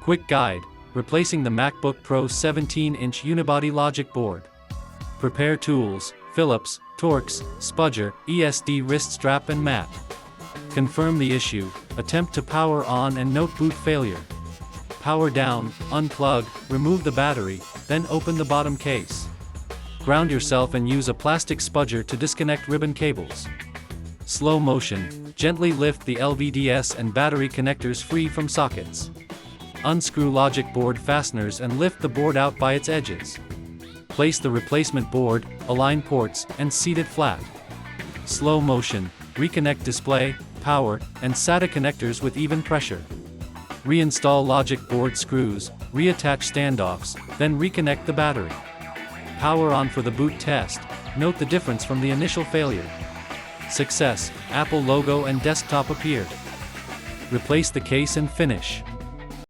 Quick guide, replacing the MacBook Pro 17-inch Unibody logic board. Prepare tools: Phillips, Torx, Spudger, ESD wrist strap and mat. Confirm the issue, attempt to power on and note boot failure. Power down, unplug, remove the battery, then open the bottom case. Ground yourself and use a plastic spudger to disconnect ribbon cables. Slow motion, gently lift the LVDS and battery connectors free from sockets. Unscrew logic board fasteners and lift the board out by its edges. Place the replacement board, align ports, and seat it flat. Slow motion, reconnect display, power, and SATA connectors with even pressure. Reinstall logic board screws, reattach standoffs, then reconnect the battery. Power on for the boot test. Note the difference from the initial failure. Success, Apple logo and desktop appeared. Replace the case and finish.